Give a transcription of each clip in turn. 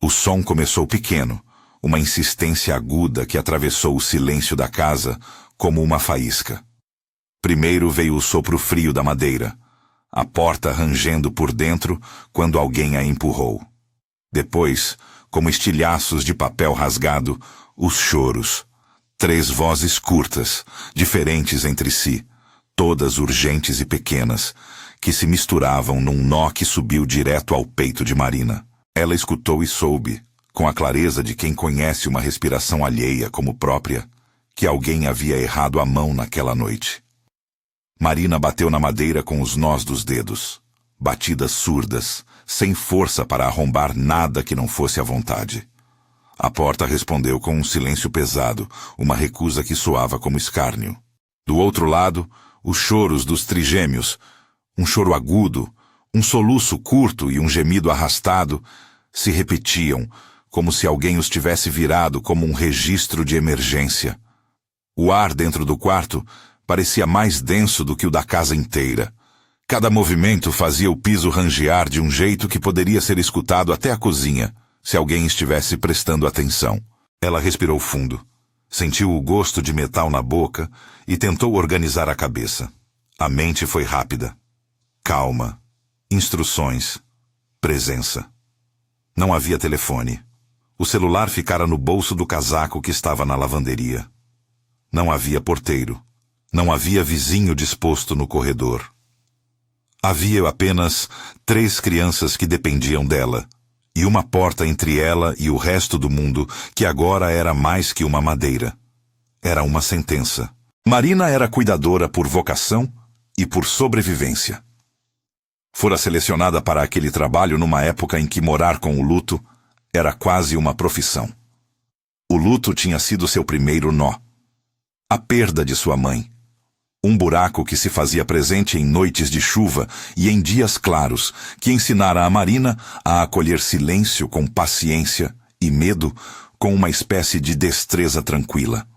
O som começou pequeno, uma insistência aguda que atravessou o silêncio da casa como uma faísca. Primeiro veio o sopro frio da madeira, a porta rangendo por dentro quando alguém a empurrou. Depois, como estilhaços de papel rasgado, os choros. 3 vozes curtas, diferentes entre si, todas urgentes e pequenas, que se misturavam num nó que subiu direto ao peito de Marina. Ela escutou e soube, com a clareza de quem conhece uma respiração alheia como própria, que alguém havia errado a mão naquela noite. Marina bateu na madeira com os nós dos dedos, batidas surdas, sem força para arrombar nada que não fosse à vontade. A porta respondeu com um silêncio pesado, uma recusa que soava como escárnio. Do outro lado, os choros dos trigêmeos, um choro agudo, um soluço curto e um gemido arrastado, se repetiam, como se alguém os tivesse virado como um registro de emergência. O ar dentro do quarto parecia mais denso do que o da casa inteira. Cada movimento fazia o piso rangear de um jeito que poderia ser escutado até a cozinha, se alguém estivesse prestando atenção. Ela respirou fundo, sentiu o gosto de metal na boca e tentou organizar a cabeça. A mente foi rápida. Calma. Instruções. Presença. Não havia telefone. O celular ficara no bolso do casaco que estava na lavanderia. Não havia porteiro. Não havia vizinho disposto no corredor. Havia apenas 3 crianças que dependiam dela, e uma porta entre ela e o resto do mundo que agora era mais que uma madeira. Era uma sentença. Marina era cuidadora por vocação e por sobrevivência. Fora selecionada para aquele trabalho numa época em que morar com o luto era quase uma profissão. O luto tinha sido seu primeiro nó. A perda de sua mãe. Um buraco que se fazia presente em noites de chuva e em dias claros, que ensinara a Marina a acolher silêncio com paciência e medo com uma espécie de destreza tranquila.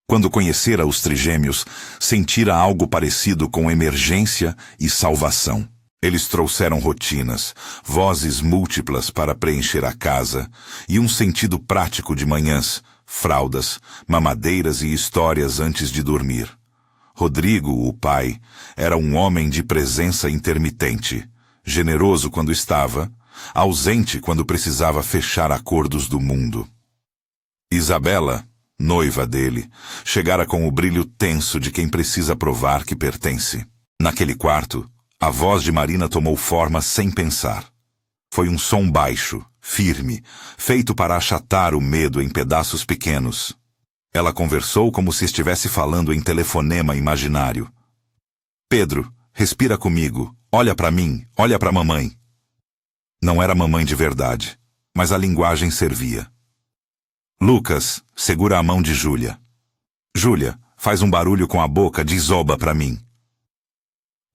Quando conhecera os trigêmeos, sentira algo parecido com emergência e salvação. Eles trouxeram rotinas, vozes múltiplas para preencher a casa e um sentido prático de manhãs, fraldas, mamadeiras e histórias antes de dormir. Rodrigo, o pai, era um homem de presença intermitente, generoso quando estava, ausente quando precisava fechar acordos do mundo. Isabela, noiva dele, chegara com o brilho tenso de quem precisa provar que pertence. Naquele quarto, a voz de Marina tomou forma sem pensar. Foi um som baixo, firme, feito para achatar o medo em pedaços pequenos. Ela conversou como se estivesse falando em telefonema imaginário. Pedro, respira comigo, olha para mim, olha para mamãe. Não era mamãe de verdade, mas a linguagem servia. Lucas, segura a mão de Júlia. Júlia, faz um barulho com a boca, diz oba para mim.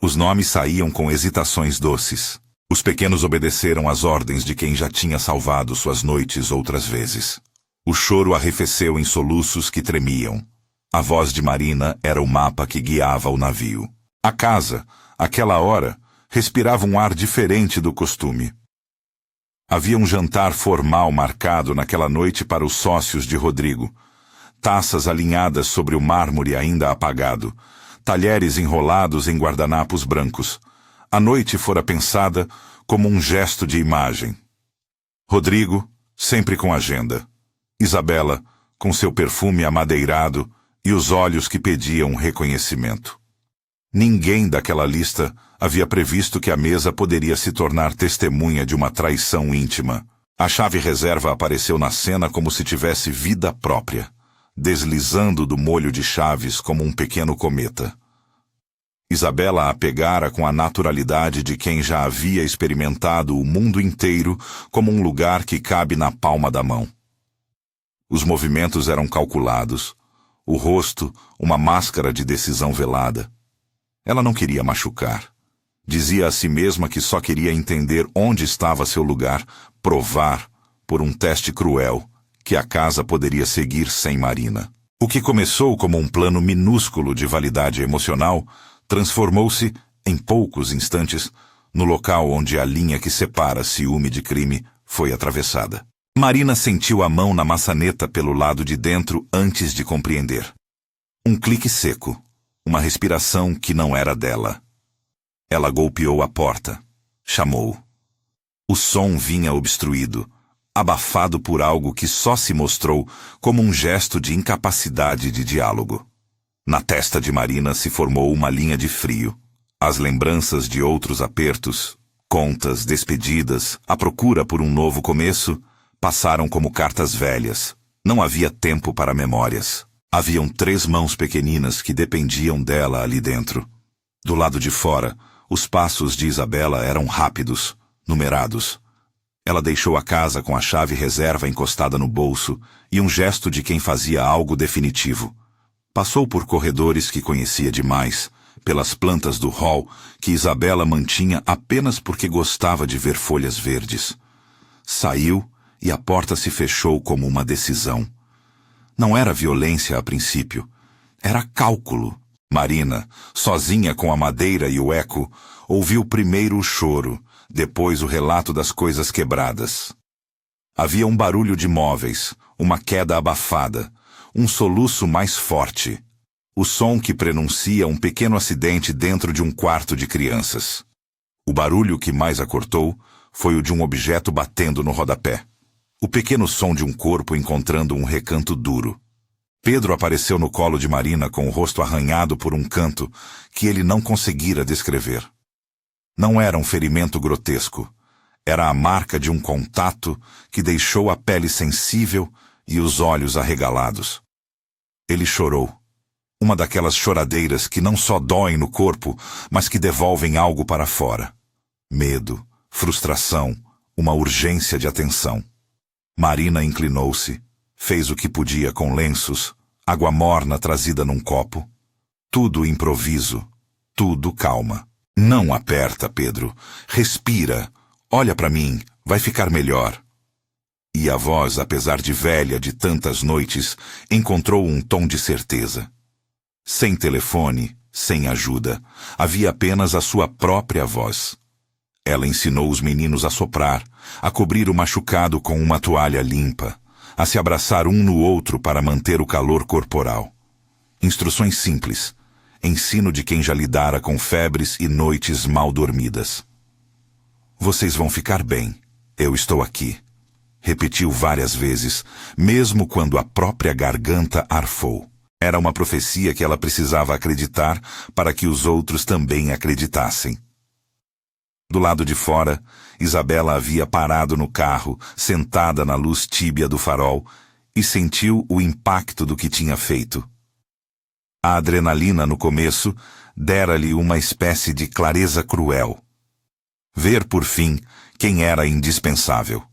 Os nomes saíam com hesitações doces. Os pequenos obedeceram às ordens de quem já tinha salvado suas noites outras vezes. O choro arrefeceu em soluços que tremiam. A voz de Marina era o mapa que guiava o navio. A casa, àquela hora, respirava um ar diferente do costume. Havia um jantar formal marcado naquela noite para os sócios de Rodrigo. Taças alinhadas sobre o mármore ainda apagado. Talheres enrolados em guardanapos brancos. A noite fora pensada como um gesto de imagem. Rodrigo, sempre com agenda. Isabela, com seu perfume amadeirado e os olhos que pediam reconhecimento. Ninguém daquela lista havia previsto que a mesa poderia se tornar testemunha de uma traição íntima. A chave reserva apareceu na cena como se tivesse vida própria, deslizando do molho de chaves como um pequeno cometa. Isabela a pegara com a naturalidade de quem já havia experimentado o mundo inteiro como um lugar que cabe na palma da mão. Os movimentos eram calculados, o rosto uma máscara de decisão velada. Ela não queria machucar. Dizia a si mesma que só queria entender onde estava seu lugar, provar, por um teste cruel, que a casa poderia seguir sem Marina. O que começou como um plano minúsculo de validade emocional transformou-se, em poucos instantes, no local onde a linha que separa ciúme de crime foi atravessada. Marina sentiu a mão na maçaneta pelo lado de dentro antes de compreender. Um clique seco, uma respiração que não era dela. Ela golpeou a porta. Chamou. O som vinha obstruído, abafado por algo que só se mostrou como um gesto de incapacidade de diálogo. Na testa de Marina se formou uma linha de frio. As lembranças de outros apertos, contas, despedidas, a procura por um novo começo, passaram como cartas velhas. Não havia tempo para memórias. Haviam 3 mãos pequeninas que dependiam dela ali dentro. Do lado de fora, os passos de Isabela eram rápidos, numerados. Ela deixou a casa com a chave reserva encostada no bolso e um gesto de quem fazia algo definitivo. Passou por corredores que conhecia demais, pelas plantas do hall que Isabela mantinha apenas porque gostava de ver folhas verdes. Saiu e a porta se fechou como uma decisão. Não era violência a princípio, era cálculo. Marina, sozinha com a madeira e o eco, ouviu primeiro o choro, depois o relato das coisas quebradas. Havia um barulho de móveis, uma queda abafada, um soluço mais forte. O som que prenuncia um pequeno acidente dentro de um quarto de crianças. O barulho que mais a cortou foi o de um objeto batendo no rodapé. O pequeno som de um corpo encontrando um recanto duro. Pedro apareceu no colo de Marina com o rosto arranhado por um canto que ele não conseguira descrever. Não era um ferimento grotesco. Era a marca de um contato que deixou a pele sensível e os olhos arregalados. Ele chorou. Uma daquelas choradeiras que não só doem no corpo, mas que devolvem algo para fora. Medo, frustração, uma urgência de atenção. Marina inclinou-se, fez o que podia com lenços, água morna trazida num copo. Tudo improviso, tudo calma. Não aperta, Pedro. Respira. Olha para mim, vai ficar melhor. E a voz, apesar de velha de tantas noites, encontrou um tom de certeza. Sem telefone, sem ajuda, havia apenas a sua própria voz. Ela ensinou os meninos a soprar, a cobrir o machucado com uma toalha limpa, a se abraçar um no outro para manter o calor corporal. Instruções simples, ensino de quem já lidara com febres e noites mal dormidas. Vocês vão ficar bem, eu estou aqui. Repetiu várias vezes, mesmo quando a própria garganta arfou. Era uma profecia que ela precisava acreditar para que os outros também acreditassem. Do lado de fora, Isabela havia parado no carro, sentada na luz tíbia do farol, e sentiu o impacto do que tinha feito. A adrenalina, no começo, dera-lhe uma espécie de clareza cruel. Ver, por fim, quem era indispensável.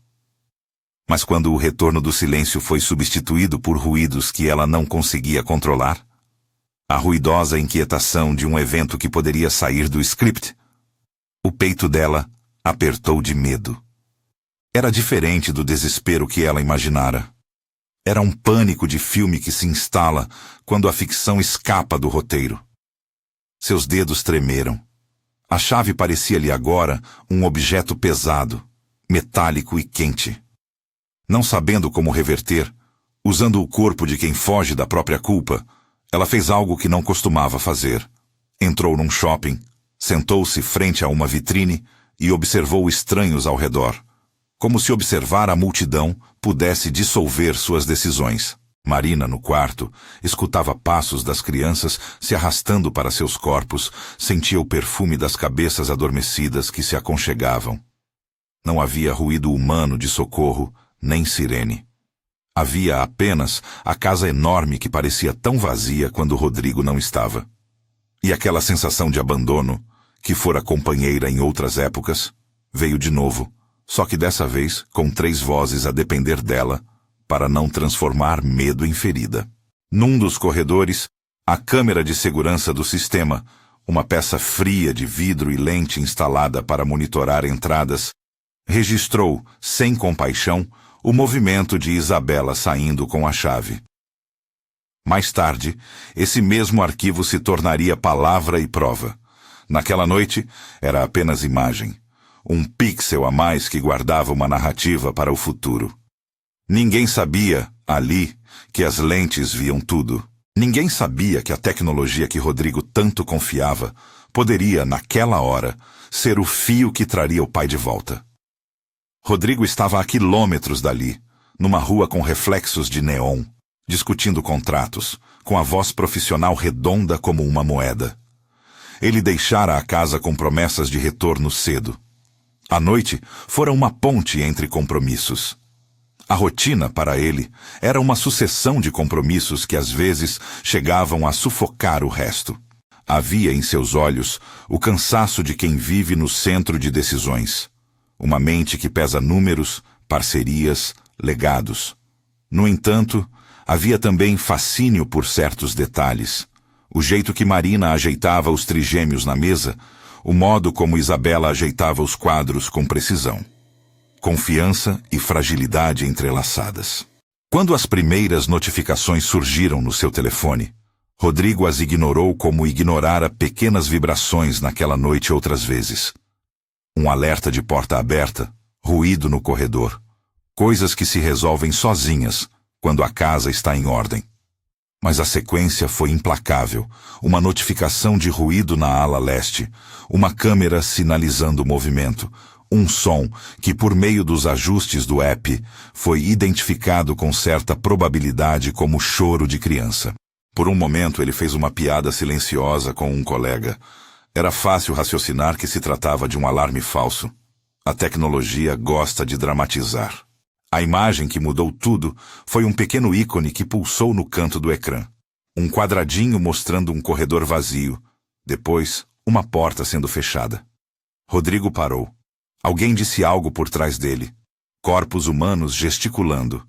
Mas quando o retorno do silêncio foi substituído por ruídos que ela não conseguia controlar, a ruidosa inquietação de um evento que poderia sair do script, o peito dela apertou de medo. Era diferente do desespero que ela imaginara. Era um pânico de filme que se instala quando a ficção escapa do roteiro. Seus dedos tremeram. A chave parecia-lhe agora um objeto pesado, metálico e quente. Não sabendo como reverter, usando o corpo de quem foge da própria culpa, ela fez algo que não costumava fazer. Entrou num shopping, sentou-se frente a uma vitrine e observou estranhos ao redor, como se observar a multidão pudesse dissolver suas decisões. Marina, no quarto, escutava passos das crianças se arrastando para seus corpos, sentia o perfume das cabeças adormecidas que se aconchegavam. Não havia ruído humano de socorro, nem sirene. Havia apenas a casa enorme que parecia tão vazia quando Rodrigo não estava. E aquela sensação de abandono, que fora companheira em outras épocas, veio de novo, só que dessa vez com 3 vozes a depender dela, para não transformar medo em ferida. Num dos corredores, a câmera de segurança do sistema, uma peça fria de vidro e lente instalada para monitorar entradas, registrou, sem compaixão, o movimento de Isabela saindo com a chave. Mais tarde, esse mesmo arquivo se tornaria palavra e prova. Naquela noite, era apenas imagem. Um pixel a mais que guardava uma narrativa para o futuro. Ninguém sabia, ali, que as lentes viam tudo. Ninguém sabia que a tecnologia que Rodrigo tanto confiava poderia, naquela hora, ser o fio que traria o pai de volta. Rodrigo estava a quilômetros dali, numa rua com reflexos de neon, discutindo contratos, com a voz profissional redonda como uma moeda. Ele deixara a casa com promessas de retorno cedo. A noite fora uma ponte entre compromissos. A rotina, para ele, era uma sucessão de compromissos que às vezes chegavam a sufocar o resto. Havia em seus olhos o cansaço de quem vive no centro de decisões. Uma mente que pesa números, parcerias, legados. No entanto, havia também fascínio por certos detalhes. O jeito que Marina ajeitava os trigêmeos na mesa, o modo como Isabela ajeitava os quadros com precisão. Confiança e fragilidade entrelaçadas. Quando as primeiras notificações surgiram no seu telefone, Rodrigo as ignorou como ignorara pequenas vibrações naquela noite outras vezes. Um alerta de porta aberta, ruído no corredor. Coisas que se resolvem sozinhas quando a casa está em ordem. Mas a sequência foi implacável. Uma notificação de ruído na ala leste, uma câmera sinalizando o movimento, um som que, por meio dos ajustes do app, foi identificado com certa probabilidade como choro de criança. Por um momento ele fez uma piada silenciosa com um colega. Era fácil raciocinar que se tratava de um alarme falso. A tecnologia gosta de dramatizar. A imagem que mudou tudo foi um pequeno ícone que pulsou no canto do ecrã. Um quadradinho mostrando um corredor vazio. Depois, uma porta sendo fechada. Rodrigo parou. Alguém disse algo por trás dele. Corpos humanos gesticulando.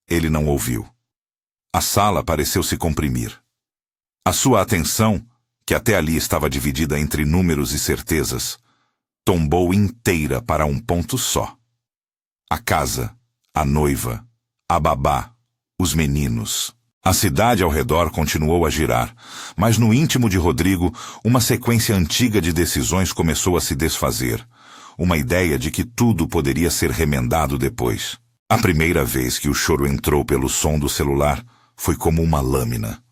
Ele não ouviu. A sala pareceu se comprimir. A sua atenção, que até ali estava dividida entre números e certezas, tombou inteira para um ponto só. A casa, a noiva, a babá, os meninos. A cidade ao redor continuou a girar, mas no íntimo de Rodrigo, uma sequência antiga de decisões começou a se desfazer. Uma ideia de que tudo poderia ser remendado depois. A primeira vez que o choro entrou pelo som do celular foi como uma lâmina.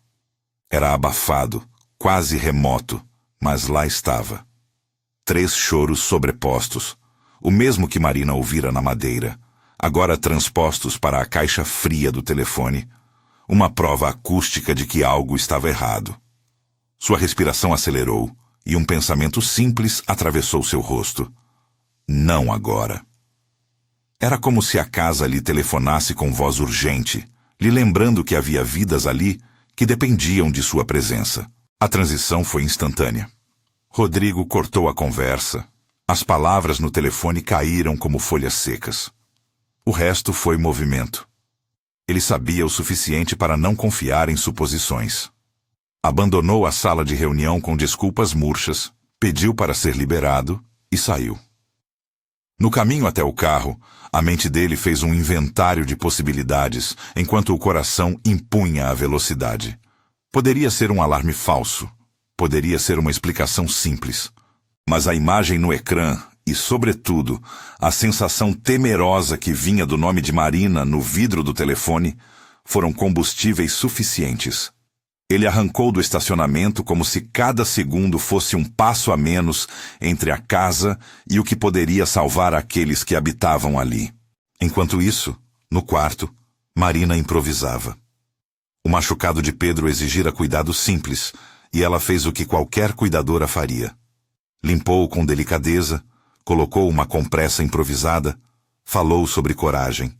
Era abafado, quase remoto, mas lá estava. 3 choros sobrepostos, o mesmo que Marina ouvira na madeira, agora transpostos para a caixa fria do telefone, uma prova acústica de que algo estava errado. Sua respiração acelerou e um pensamento simples atravessou seu rosto. Não agora. Era como se a casa lhe telefonasse com voz urgente, lhe lembrando que havia vidas ali que dependiam de sua presença. A transição foi instantânea. Rodrigo cortou a conversa. As palavras no telefone caíram como folhas secas. O resto foi movimento. Ele sabia o suficiente para não confiar em suposições. Abandonou a sala de reunião com desculpas murchas, pediu para ser liberado e saiu. No caminho até o carro, a mente dele fez um inventário de possibilidades, enquanto o coração impunha a velocidade. Poderia ser um alarme falso. Poderia ser uma explicação simples. Mas a imagem no ecrã e, sobretudo, a sensação temerosa que vinha do nome de Marina no vidro do telefone foram combustíveis suficientes. Ele arrancou do estacionamento como se cada segundo fosse um passo a menos entre a casa e o que poderia salvar aqueles que habitavam ali. Enquanto isso, no quarto, Marina improvisava. O machucado de Pedro exigira cuidado simples, e ela fez o que qualquer cuidadora faria. Limpou com delicadeza, colocou uma compressa improvisada, falou sobre coragem.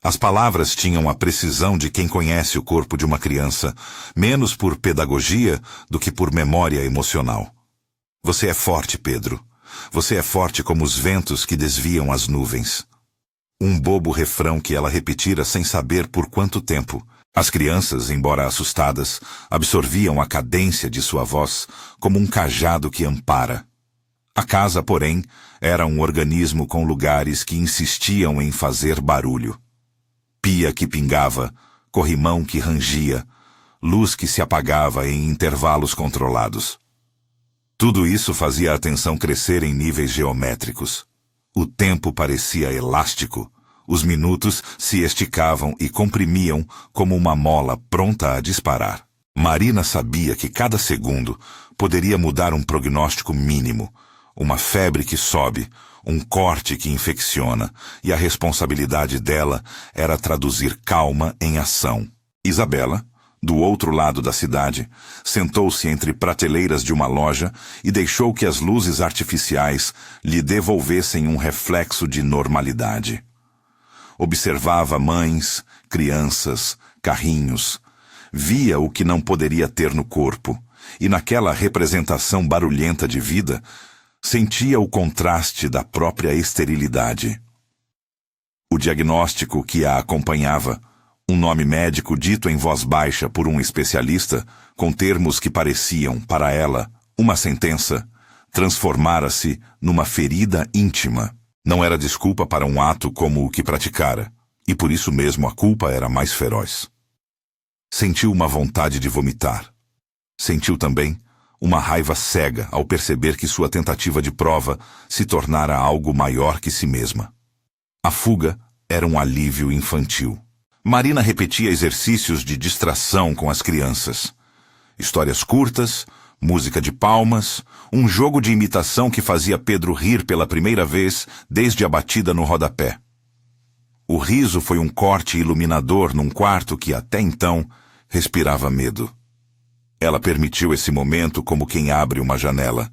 As palavras tinham a precisão de quem conhece o corpo de uma criança, menos por pedagogia do que por memória emocional. Você é forte, Pedro. Você é forte como os ventos que desviam as nuvens. Um bobo refrão que ela repetira sem saber por quanto tempo. As crianças, embora assustadas, absorviam a cadência de sua voz como um cajado que ampara. A casa, porém, era um organismo com lugares que insistiam em fazer barulho. Pia que pingava, corrimão que rangia, luz que se apagava em intervalos controlados. Tudo isso fazia a tensão crescer em níveis geométricos. O tempo parecia elástico, Os minutos se esticavam e comprimiam como uma mola pronta a disparar. Marina sabia que cada segundo poderia mudar um prognóstico mínimo, uma febre que sobe, um corte que infecciona, e a responsabilidade dela era traduzir calma em ação. Isabela, do outro lado da cidade, sentou-se entre prateleiras de uma loja e deixou que as luzes artificiais lhe devolvessem um reflexo de normalidade. Observava mães, crianças, carrinhos. Via o que não poderia ter no corpo, e naquela representação barulhenta de vida, sentia o contraste da própria esterilidade. O diagnóstico que a acompanhava, um nome médico dito em voz baixa por um especialista, com termos que pareciam, para ela, uma sentença, transformara-se numa ferida íntima. Não era desculpa para um ato como o que praticara, e por isso mesmo a culpa era mais feroz. Sentiu uma vontade de vomitar. Sentiu também uma raiva cega ao perceber que sua tentativa de prova se tornara algo maior que si mesma. A fuga era um alívio infantil. Marina repetia exercícios de distração com as crianças. Histórias curtas, música de palmas, um jogo de imitação que fazia Pedro rir pela primeira vez desde a batida no rodapé. O riso foi um corte iluminador num quarto que, até então, respirava medo. Ela permitiu esse momento como quem abre uma janela.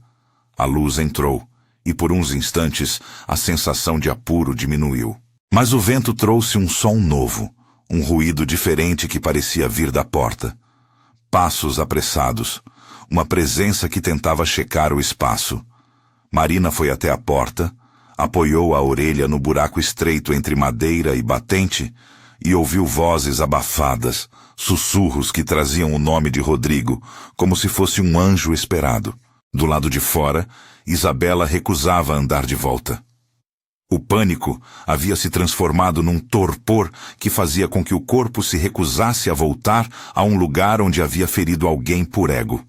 A luz entrou, e por uns instantes a sensação de apuro diminuiu. Mas o vento trouxe um som novo, um ruído diferente que parecia vir da porta. Passos apressados, uma presença que tentava checar o espaço. Marina foi até a porta, apoiou a orelha no buraco estreito entre madeira e batente e ouviu vozes abafadas, sussurros que traziam o nome de Rodrigo, como se fosse um anjo esperado. Do lado de fora, Isabela recusava andar de volta. O pânico havia se transformado num torpor que fazia com que o corpo se recusasse a voltar a um lugar onde havia ferido alguém por ego.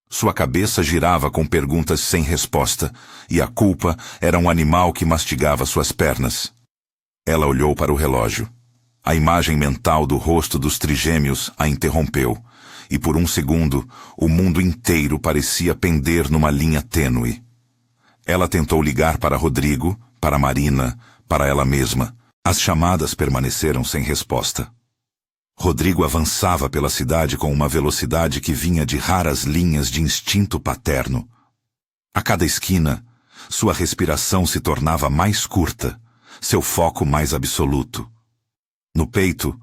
Sua cabeça girava com perguntas sem resposta, e a culpa era um animal que mastigava suas pernas. Ela olhou para o relógio. A imagem mental do rosto dos trigêmeos a interrompeu, e por um segundo o mundo inteiro parecia pender numa linha tênue. Ela tentou ligar para Rodrigo, para Marina, para ela mesma. As chamadas permaneceram sem resposta. Rodrigo avançava pela cidade com uma velocidade que vinha de raras linhas de instinto paterno. A cada esquina, sua respiração se tornava mais curta, seu foco mais absoluto. No peito,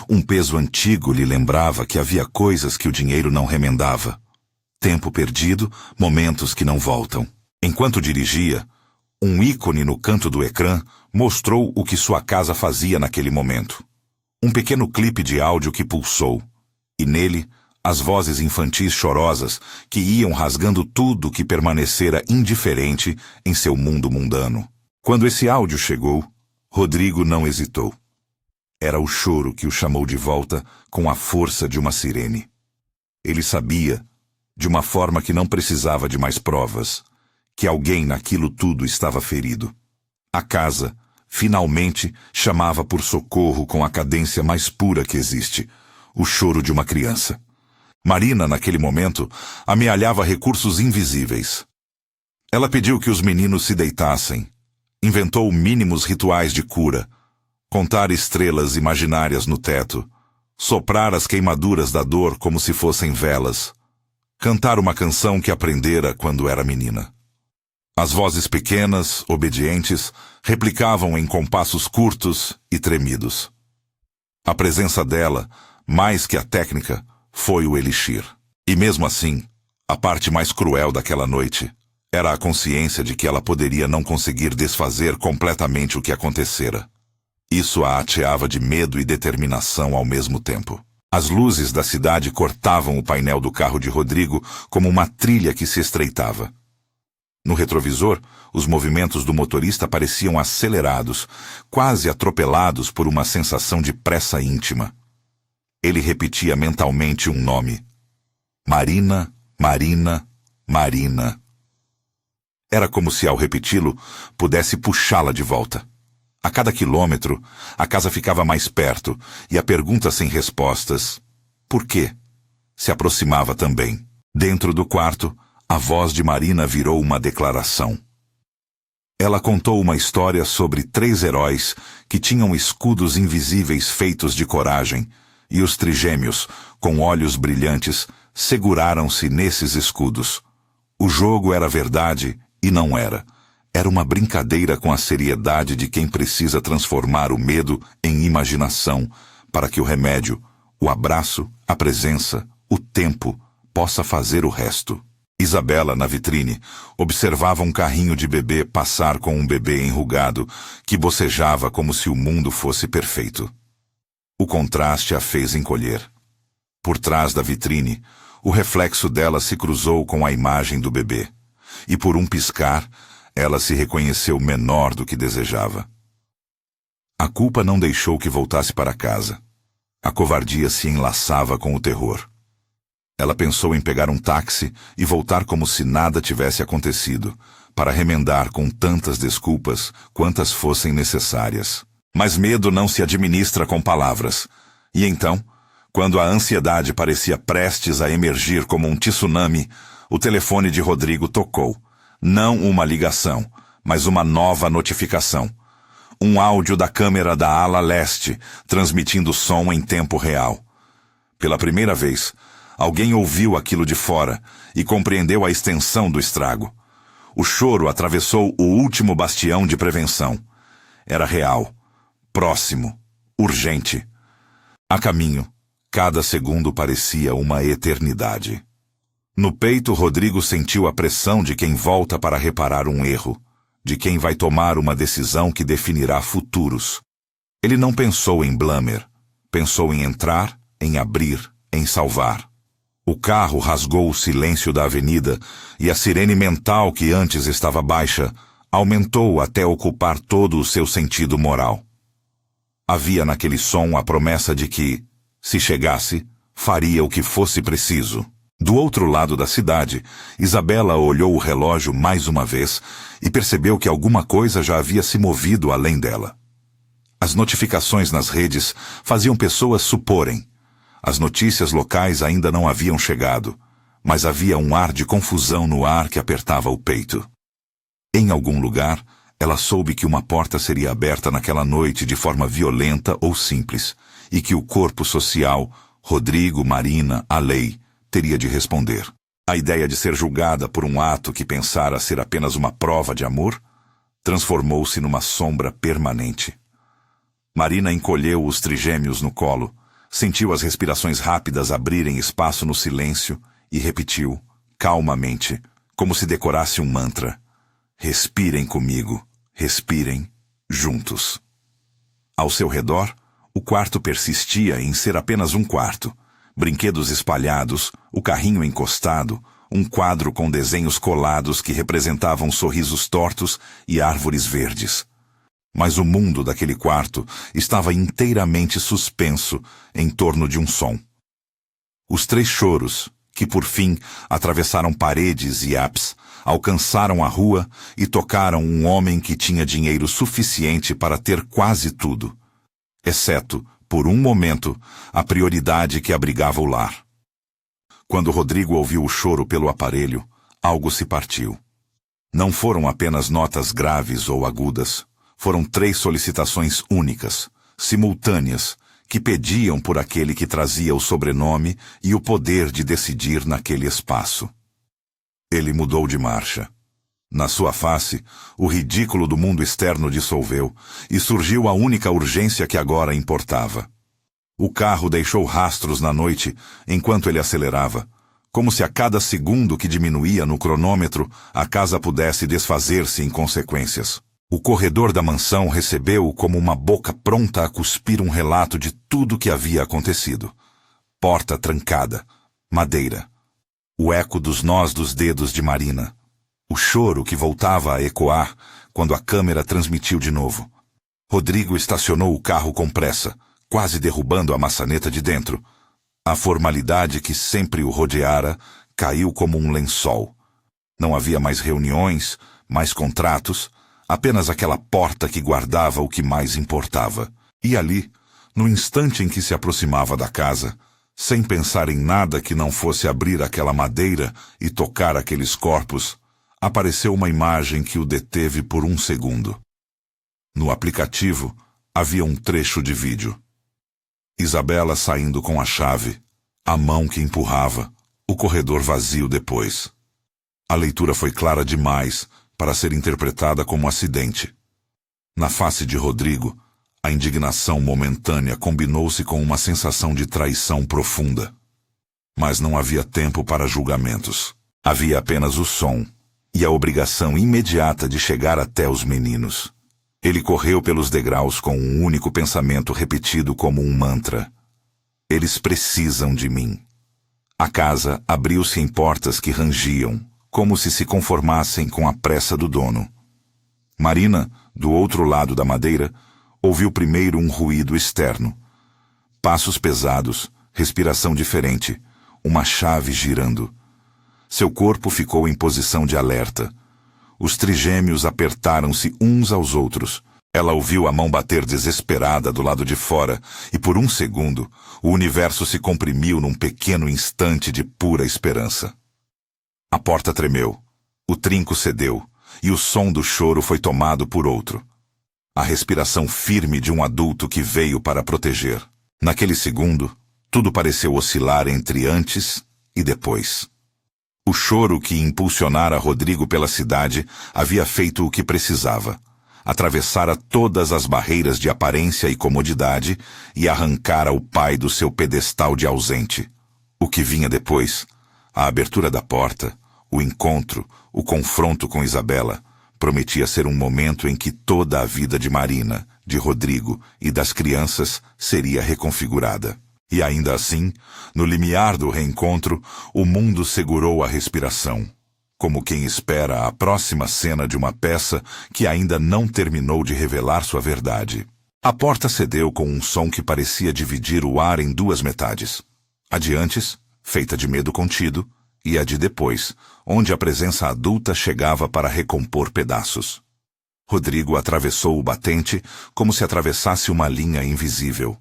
um peso antigo lhe lembrava que havia coisas que o dinheiro não remendava. Tempo perdido, momentos que não voltam. Enquanto dirigia, um ícone no canto do ecrã mostrou o que sua casa fazia naquele momento. Um pequeno clipe de áudio que pulsou, e nele, as vozes infantis chorosas que iam rasgando tudo que permanecera indiferente em seu mundo mundano. Quando esse áudio chegou, Rodrigo não hesitou. Era o choro que o chamou de volta com a força de uma sirene. Ele sabia, de uma forma que não precisava de mais provas, que alguém naquilo tudo estava ferido. A casa, finalmente, chamava por socorro com a cadência mais pura que existe, o choro de uma criança. Marina, naquele momento, amealhava recursos invisíveis. Ela pediu que os meninos se deitassem, inventou mínimos rituais de cura, contar estrelas imaginárias no teto, soprar as queimaduras da dor como se fossem velas, cantar uma canção que aprendera quando era menina. As vozes pequenas, obedientes, replicavam em compassos curtos e tremidos. A presença dela, mais que a técnica, foi o elixir. E mesmo assim, a parte mais cruel daquela noite era a consciência de que ela poderia não conseguir desfazer completamente o que acontecera. Isso a ateava de medo e determinação ao mesmo tempo. As luzes da cidade cortavam o painel do carro de Rodrigo como uma trilha que se estreitava. No retrovisor, os movimentos do motorista pareciam acelerados, quase atropelados por uma sensação de pressa íntima. Ele repetia mentalmente um nome. Marina, Marina, Marina. Era como se, ao repeti-lo, pudesse puxá-la de volta. A cada quilômetro, a casa ficava mais perto, e a pergunta sem respostas, por quê? Se aproximava também. Dentro do quarto, a voz de Marina virou uma declaração. Ela contou uma história sobre 3 heróis que tinham escudos invisíveis feitos de coragem, e os trigêmeos, com olhos brilhantes, seguraram-se nesses escudos. O jogo era verdade e não era. Era uma brincadeira com a seriedade de quem precisa transformar o medo em imaginação, para que o remédio, o abraço, a presença, o tempo, possa fazer o resto. Isabela, na vitrine, observava um carrinho de bebê passar com um bebê enrugado, que bocejava como se o mundo fosse perfeito. O contraste a fez encolher. Por trás da vitrine, o reflexo dela se cruzou com a imagem do bebê, e por um piscar, ela se reconheceu menor do que desejava. A culpa não deixou que voltasse para casa. A covardia se enlaçava com o terror. Ela pensou em pegar um táxi e voltar como se nada tivesse acontecido, para remendar com tantas desculpas quantas fossem necessárias. Mas medo não se administra com palavras. E então, quando a ansiedade parecia prestes a emergir como um tsunami, o telefone de Rodrigo tocou. Não uma ligação, mas uma nova notificação. Um áudio da câmera da ala leste, transmitindo som em tempo real. Pela primeira vez, alguém ouviu aquilo de fora e compreendeu a extensão do estrago. O choro atravessou o último bastião de prevenção. Era real, próximo, urgente. A caminho, cada segundo parecia uma eternidade. No peito, Rodrigo sentiu a pressão de quem volta para reparar um erro, de quem vai tomar uma decisão que definirá futuros. Ele não pensou em Blamer, pensou em entrar, em abrir, em salvar. O carro rasgou o silêncio da avenida e a sirene mental que antes estava baixa aumentou até ocupar todo o seu sentido moral. Havia naquele som a promessa de que, se chegasse, faria o que fosse preciso. Do outro lado da cidade, Isabela olhou o relógio mais uma vez e percebeu que alguma coisa já havia se movido além dela. As notificações nas redes faziam pessoas suporem. As notícias locais ainda não haviam chegado, mas havia um ar de confusão no ar que apertava o peito. Em algum lugar, ela soube que uma porta seria aberta naquela noite de forma violenta ou simples, e que o corpo social, Rodrigo, Marina, a lei, teria de responder. A ideia de ser julgada por um ato que pensara ser apenas uma prova de amor transformou-se numa sombra permanente. Marina encolheu os trigêmeos no colo, sentiu as respirações rápidas abrirem espaço no silêncio e repetiu, calmamente, como se decorasse um mantra: respirem comigo, respirem juntos. Ao seu redor, o quarto persistia em ser apenas um quarto. Brinquedos espalhados, o carrinho encostado, um quadro com desenhos colados que representavam sorrisos tortos e árvores verdes. Mas o mundo daquele quarto estava inteiramente suspenso em torno de um som. Os 3 choros, que por fim atravessaram paredes e apps, alcançaram a rua e tocaram um homem que tinha dinheiro suficiente para ter quase tudo, exceto, por um momento, a prioridade que abrigava o lar. Quando Rodrigo ouviu o choro pelo aparelho, algo se partiu. Não foram apenas notas graves ou agudas. Foram 3 solicitações únicas, simultâneas, que pediam por aquele que trazia o sobrenome e o poder de decidir naquele espaço. Ele mudou de marcha. Na sua face, o ridículo do mundo externo dissolveu e surgiu a única urgência que agora importava. O carro deixou rastros na noite enquanto ele acelerava, como se a cada segundo que diminuía no cronômetro a casa pudesse desfazer-se em consequências. O corredor da mansão recebeu-o como uma boca pronta a cuspir um relato de tudo o que havia acontecido. Porta trancada, madeira, o eco dos nós dos dedos de Marina, o choro que voltava a ecoar quando a câmera transmitiu de novo. Rodrigo estacionou o carro com pressa, quase derrubando a maçaneta de dentro. A formalidade que sempre o rodeara caiu como um lençol. Não havia mais reuniões, mais contratos, apenas aquela porta que guardava o que mais importava. E ali, no instante em que se aproximava da casa, sem pensar em nada que não fosse abrir aquela madeira e tocar aqueles corpos, apareceu uma imagem que o deteve por um segundo. No aplicativo, havia um trecho de vídeo. Isabela saindo com a chave, a mão que empurrava, o corredor vazio depois. A leitura foi clara demais para ser interpretada como acidente. Na face de Rodrigo, a indignação momentânea combinou-se com uma sensação de traição profunda. Mas não havia tempo para julgamentos. Havia apenas o som e a obrigação imediata de chegar até os meninos. Ele correu pelos degraus com um único pensamento repetido como um mantra. Eles precisam de mim. A casa abriu-se em portas que rangiam, como se conformassem com a pressa do dono. Marina, do outro lado da madeira, ouviu primeiro um ruído externo. Passos pesados, respiração diferente, uma chave girando. Seu corpo ficou em posição de alerta. Os trigêmeos apertaram-se uns aos outros. Ela ouviu a mão bater desesperada do lado de fora e, por um segundo, o universo se comprimiu num pequeno instante de pura esperança. A porta tremeu, o trinco cedeu e o som do choro foi tomado por outro. A respiração firme de um adulto que veio para proteger. Naquele segundo, tudo pareceu oscilar entre antes e depois. O choro que impulsionara Rodrigo pela cidade havia feito o que precisava. Atravessara todas as barreiras de aparência e comodidade e arrancara o pai do seu pedestal de ausente. O que vinha depois, a abertura da porta, o encontro, o confronto com Isabela, prometia ser um momento em que toda a vida de Marina, de Rodrigo e das crianças seria reconfigurada. E ainda assim, no limiar do reencontro, o mundo segurou a respiração, como quem espera a próxima cena de uma peça que ainda não terminou de revelar sua verdade. A porta cedeu com um som que parecia dividir o ar em duas metades. A de antes, feita de medo contido, e a de depois, onde a presença adulta chegava para recompor pedaços. Rodrigo atravessou o batente como se atravessasse uma linha invisível.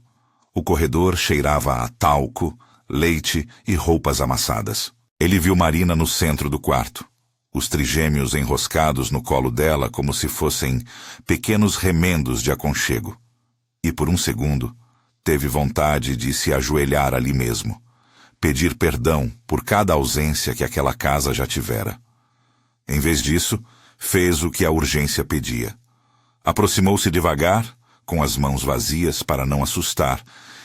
O corredor cheirava a talco, leite e roupas amassadas. Ele viu Marina no centro do quarto, os trigêmeos enroscados no colo dela como se fossem pequenos remendos de aconchego. E por um segundo, teve vontade de se ajoelhar ali mesmo, pedir perdão por cada ausência que aquela casa já tivera. Em vez disso, fez o que a urgência pedia. Aproximou-se devagar, com as mãos vazias para não assustar,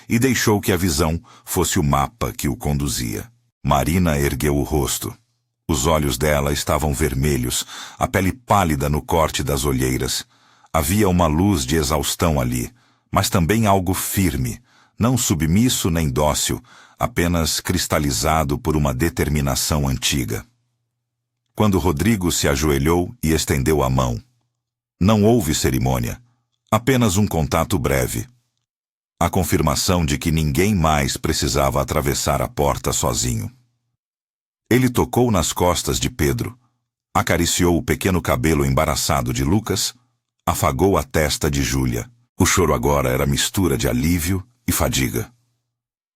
e deixou que a visão fosse o mapa que o conduzia. Marina ergueu o rosto. Os olhos dela estavam vermelhos, a pele pálida no corte das olheiras. Havia uma luz de exaustão ali, mas também algo firme, não submisso nem dócil, apenas cristalizado por uma determinação antiga. Quando Rodrigo se ajoelhou e estendeu a mão, não houve cerimônia, apenas um contato breve. A confirmação de que ninguém mais precisava atravessar a porta sozinho. Ele tocou nas costas de Pedro, acariciou o pequeno cabelo embaraçado de Lucas, afagou a testa de Júlia. O choro agora era mistura de alívio e fadiga.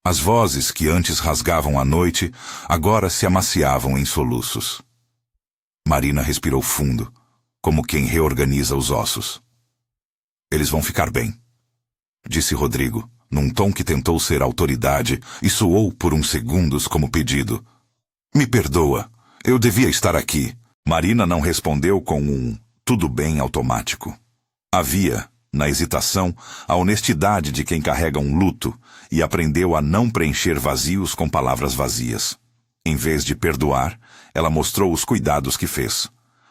As vozes que antes rasgavam a noite, agora se amaciavam em soluços. Marina respirou fundo, como quem reorganiza os ossos. Eles vão ficar bem, disse Rodrigo, num tom que tentou ser autoridade e soou por uns segundos como pedido. Me perdoa, eu devia estar aqui. Marina não respondeu com um tudo bem automático. Havia, na hesitação, a honestidade de quem carrega um luto e aprendeu a não preencher vazios com palavras vazias. Em vez de perdoar, ela mostrou os cuidados que fez.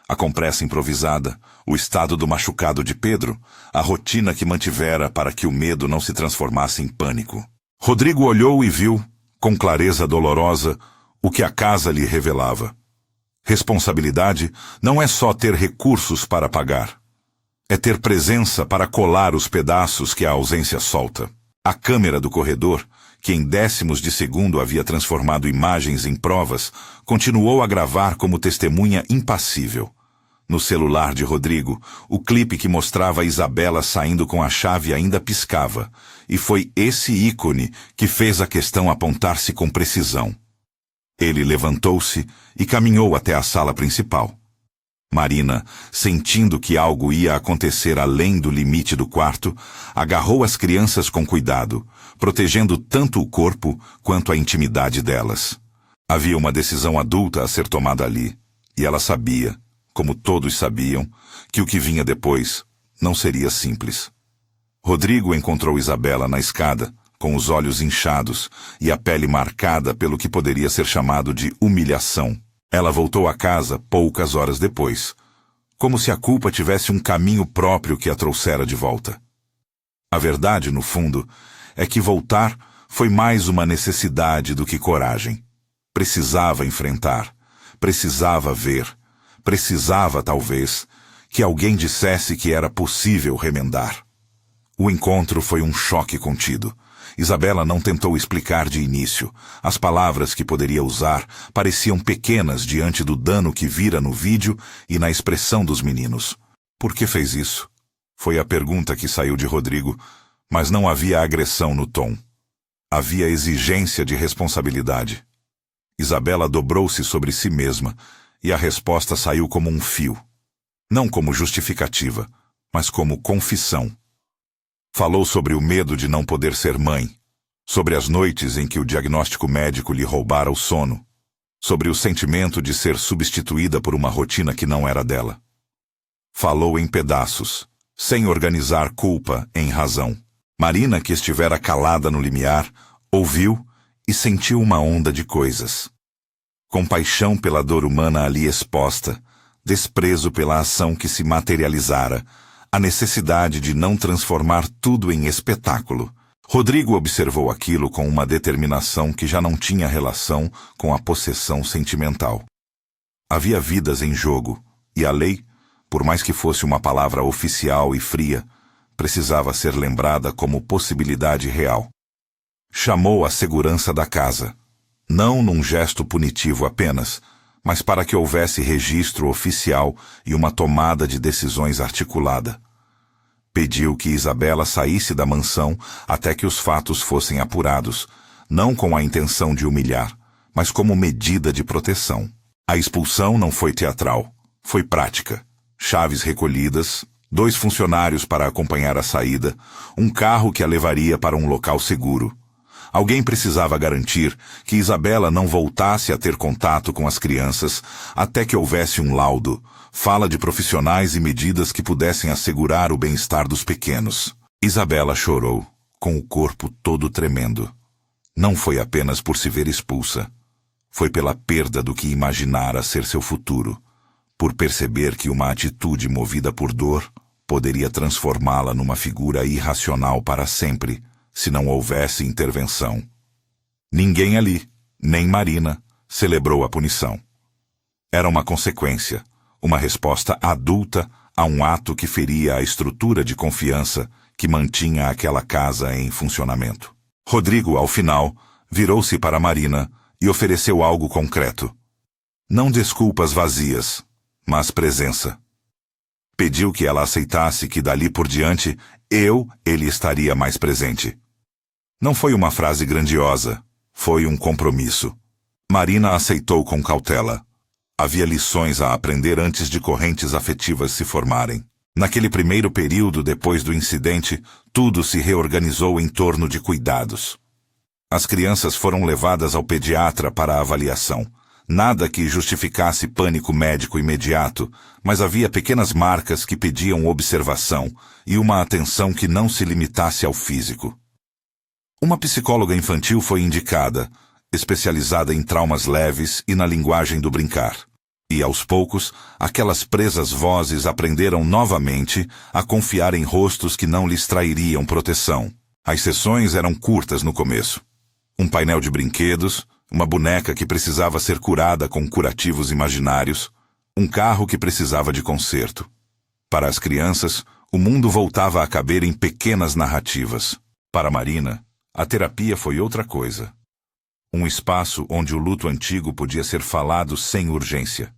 A compressa improvisada, o estado do machucado de Pedro, a rotina que mantivera para que o medo não se transformasse em pânico. Rodrigo olhou e viu, com clareza dolorosa, o que a casa lhe revelava. Responsabilidade não é só ter recursos para pagar. É ter presença para colar os pedaços que a ausência solta. A câmera do corredor, que em décimos de segundo havia transformado imagens em provas, continuou a gravar como testemunha impassível. No celular de Rodrigo, o clipe que mostrava a Isabela saindo com a chave ainda piscava, e foi esse ícone que fez a questão apontar-se com precisão. Ele levantou-se e caminhou até a sala principal. Marina, sentindo que algo ia acontecer além do limite do quarto, agarrou as crianças com cuidado, protegendo tanto o corpo quanto a intimidade delas. Havia uma decisão adulta a ser tomada ali, e ela sabia, como todos sabiam, que o que vinha depois não seria simples. Rodrigo encontrou Isabela na escada, com os olhos inchados e a pele marcada pelo que poderia ser chamado de humilhação. Ela voltou a casa poucas horas depois, como se a culpa tivesse um caminho próprio que a trouxera de volta. A verdade, no fundo, é que voltar foi mais uma necessidade do que coragem. Precisava enfrentar, precisava ver, precisava, talvez, que alguém dissesse que era possível remendar. O encontro foi um choque contido. Isabela não tentou explicar de início. As palavras que poderia usar pareciam pequenas diante do dano que vira no vídeo e na expressão dos meninos. Por que fez isso? Foi a pergunta que saiu de Rodrigo, mas não havia agressão no tom. Havia exigência de responsabilidade. Isabela dobrou-se sobre si mesma e a resposta saiu como um fio. Não como justificativa, mas como confissão. Falou sobre o medo de não poder ser mãe, sobre as noites em que o diagnóstico médico lhe roubara o sono, sobre o sentimento de ser substituída por uma rotina que não era dela. Falou em pedaços, sem organizar culpa em razão. Marina, que estivera calada no limiar, ouviu e sentiu uma onda de coisas. Compaixão pela dor humana ali exposta, desprezo pela ação que se materializara, a necessidade de não transformar tudo em espetáculo. Rodrigo observou aquilo com uma determinação que já não tinha relação com a possessão sentimental. Havia vidas em jogo, e a lei, por mais que fosse uma palavra oficial e fria, precisava ser lembrada como possibilidade real. Chamou a segurança da casa, não num gesto punitivo apenas, mas para que houvesse registro oficial e uma tomada de decisões articulada. Pediu que Isabela saísse da mansão até que os fatos fossem apurados, não com a intenção de humilhar, mas como medida de proteção. A expulsão não foi teatral, foi prática. Chaves recolhidas, 2 funcionários para acompanhar a saída, um carro que a levaria para um local seguro. Alguém precisava garantir que Isabela não voltasse a ter contato com as crianças até que houvesse um laudo, fala de profissionais e medidas que pudessem assegurar o bem-estar dos pequenos. Isabela chorou, com o corpo todo tremendo. Não foi apenas por se ver expulsa. Foi pela perda do que imaginara ser seu futuro, por perceber que uma atitude movida por dor poderia transformá-la numa figura irracional para sempre, se não houvesse intervenção. Ninguém ali, nem Marina, celebrou a punição. Era uma consequência, uma resposta adulta a um ato que feria a estrutura de confiança que mantinha aquela casa em funcionamento. Rodrigo, ao final, virou-se para Marina e ofereceu algo concreto. Não desculpas vazias, mas presença. Pediu que ela aceitasse que dali por diante ele estaria mais presente. Não foi uma frase grandiosa, foi um compromisso. Marina aceitou com cautela. Havia lições a aprender antes de correntes afetivas se formarem. Naquele primeiro período depois do incidente, tudo se reorganizou em torno de cuidados. As crianças foram levadas ao pediatra para a avaliação. Nada que justificasse pânico médico imediato, mas havia pequenas marcas que pediam observação e uma atenção que não se limitasse ao físico. Uma psicóloga infantil foi indicada, especializada em traumas leves e na linguagem do brincar. E, aos poucos, aquelas presas vozes aprenderam novamente a confiar em rostos que não lhes trairiam proteção. As sessões eram curtas no começo. Um painel de brinquedos, uma boneca que precisava ser curada com curativos imaginários, um carro que precisava de conserto. Para as crianças, o mundo voltava a caber em pequenas narrativas. Para Marina, a terapia foi outra coisa. Um espaço onde o luto antigo podia ser falado sem urgência.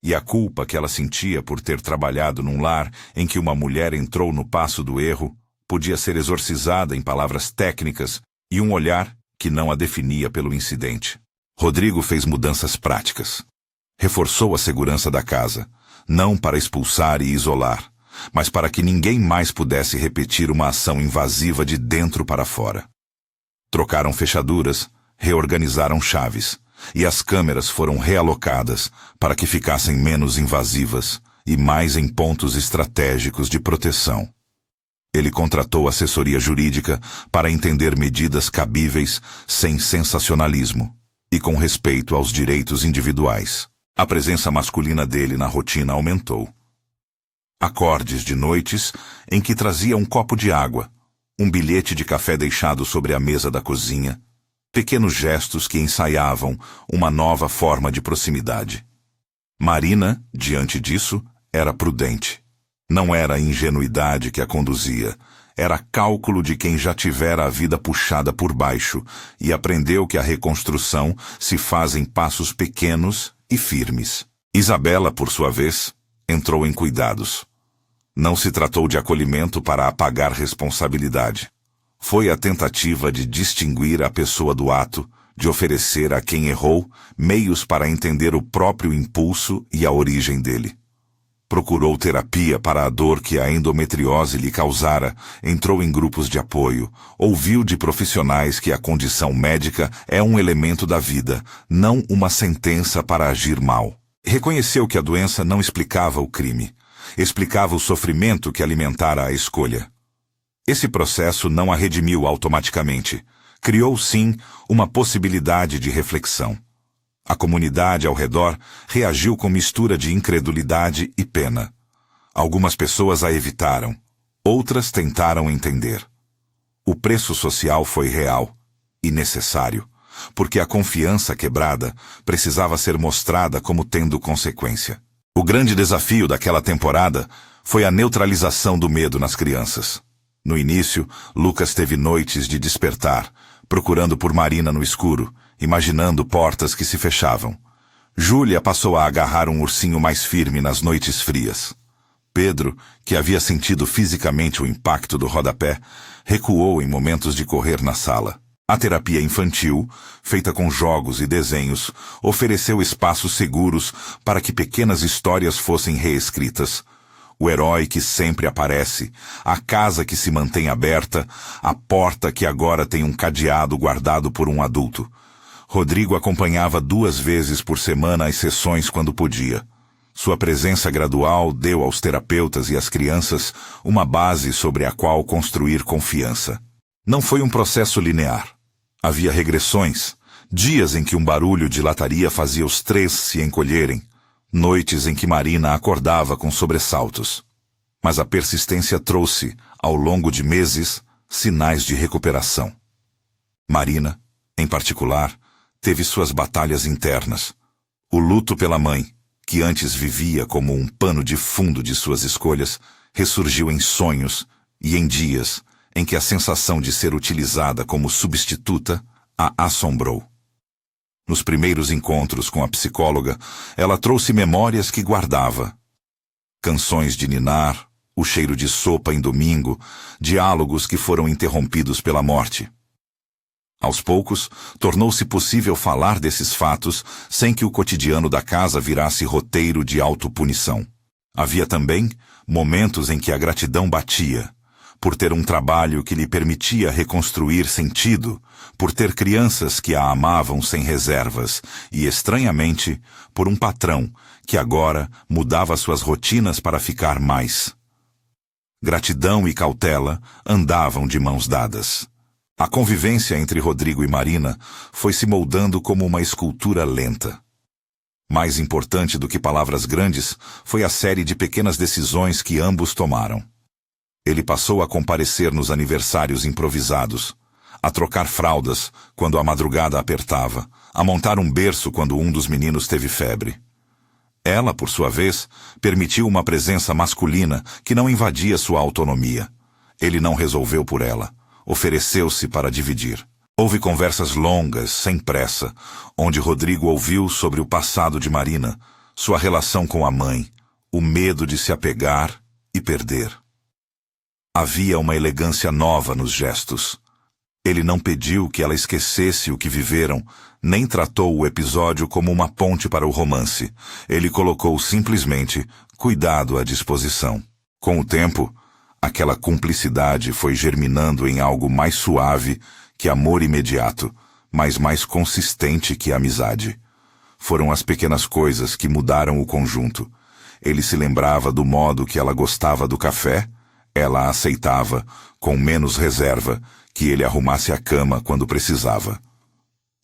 E a culpa que ela sentia por ter trabalhado num lar em que uma mulher entrou no passo do erro podia ser exorcizada em palavras técnicas e um olhar que não a definia pelo incidente. Rodrigo fez mudanças práticas. Reforçou a segurança da casa, não para expulsar e isolar, mas para que ninguém mais pudesse repetir uma ação invasiva de dentro para fora. Trocaram fechaduras, reorganizaram chaves, e as câmeras foram realocadas para que ficassem menos invasivas e mais em pontos estratégicos de proteção. Ele contratou assessoria jurídica para entender medidas cabíveis sem sensacionalismo e com respeito aos direitos individuais. A presença masculina dele na rotina aumentou. Acordes de noites em que trazia um copo de água, um bilhete de café deixado sobre a mesa da cozinha, pequenos gestos que ensaiavam uma nova forma de proximidade. Marina, diante disso, era prudente. Não era a ingenuidade que a conduzia, era cálculo de quem já tivera a vida puxada por baixo e aprendeu que a reconstrução se faz em passos pequenos e firmes. Isabela, por sua vez, entrou em cuidados. Não se tratou de acolhimento para apagar responsabilidade. Foi a tentativa de distinguir a pessoa do ato, de oferecer a quem errou meios para entender o próprio impulso e a origem dele. Procurou terapia para a dor que a endometriose lhe causara, entrou em grupos de apoio, ouviu de profissionais que a condição médica é um elemento da vida, não uma sentença para agir mal. Reconheceu que a doença não explicava o crime, explicava o sofrimento que alimentara a escolha. Esse processo não a redimiu automaticamente. Criou, sim, uma possibilidade de reflexão. A comunidade ao redor reagiu com mistura de incredulidade e pena. Algumas pessoas a evitaram, outras tentaram entender. O preço social foi real e necessário, porque a confiança quebrada precisava ser mostrada como tendo consequência. O grande desafio daquela temporada foi a neutralização do medo nas crianças. No início, Lucas teve noites de despertar, procurando por Marina no escuro, imaginando portas que se fechavam. Júlia passou a agarrar um ursinho mais firme nas noites frias. Pedro, que havia sentido fisicamente o impacto do rodapé, recuou em momentos de correr na sala. A terapia infantil, feita com jogos e desenhos, ofereceu espaços seguros para que pequenas histórias fossem reescritas. O herói que sempre aparece, a casa que se mantém aberta, a porta que agora tem um cadeado guardado por um adulto. Rodrigo acompanhava 2 vezes por semana as sessões quando podia. Sua presença gradual deu aos terapeutas e às crianças uma base sobre a qual construir confiança. Não foi um processo linear. Havia regressões, dias em que um barulho de lataria fazia os 3 se encolherem, noites em que Marina acordava com sobressaltos. Mas a persistência trouxe, ao longo de meses, sinais de recuperação. Marina, em particular, teve suas batalhas internas. O luto pela mãe, que antes vivia como um pano de fundo de suas escolhas, ressurgiu em sonhos e em dias em que a sensação de ser utilizada como substituta a assombrou. Nos primeiros encontros com a psicóloga, ela trouxe memórias que guardava. Canções de ninar, o cheiro de sopa em domingo, diálogos que foram interrompidos pela morte. Aos poucos, tornou-se possível falar desses fatos sem que o cotidiano da casa virasse roteiro de autopunição. Havia também momentos em que a gratidão batia, por ter um trabalho que lhe permitia reconstruir sentido, por ter crianças que a amavam sem reservas e, estranhamente, por um patrão que agora mudava suas rotinas para ficar mais. Gratidão e cautela andavam de mãos dadas. A convivência entre Rodrigo e Marina foi se moldando como uma escultura lenta. Mais importante do que palavras grandes foi a série de pequenas decisões que ambos tomaram. Ele passou a comparecer nos aniversários improvisados, a trocar fraldas quando a madrugada apertava, a montar um berço quando um dos meninos teve febre. Ela, por sua vez, permitiu uma presença masculina que não invadia sua autonomia. Ele não resolveu por ela, ofereceu-se para dividir. Houve conversas longas, sem pressa, onde Rodrigo ouviu sobre o passado de Marina, sua relação com a mãe, o medo de se apegar e perder. Havia uma elegância nova nos gestos. Ele não pediu que ela esquecesse o que viveram, nem tratou o episódio como uma ponte para o romance. Ele colocou simplesmente cuidado à disposição. Com o tempo, aquela cumplicidade foi germinando em algo mais suave que amor imediato, mas mais consistente que amizade. Foram as pequenas coisas que mudaram o conjunto. Ele se lembrava do modo que ela gostava do café, ela aceitava, com menos reserva, que ele arrumasse a cama quando precisava.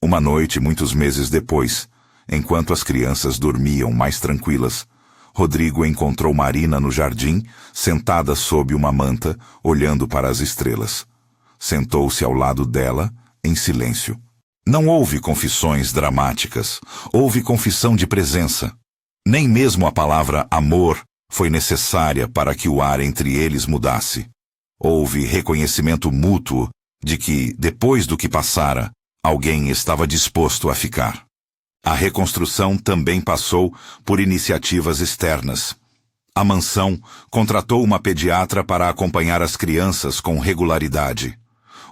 Uma noite, muitos meses depois, enquanto as crianças dormiam mais tranquilas, Rodrigo encontrou Marina no jardim, sentada sob uma manta, olhando para as estrelas. Sentou-se ao lado dela, em silêncio. Não houve confissões dramáticas, houve confissão de presença. Nem mesmo a palavra amor foi necessária para que o ar entre eles mudasse. Houve reconhecimento mútuo de que, depois do que passara, alguém estava disposto a ficar. A reconstrução também passou por iniciativas externas. A mansão contratou uma pediatra para acompanhar as crianças com regularidade.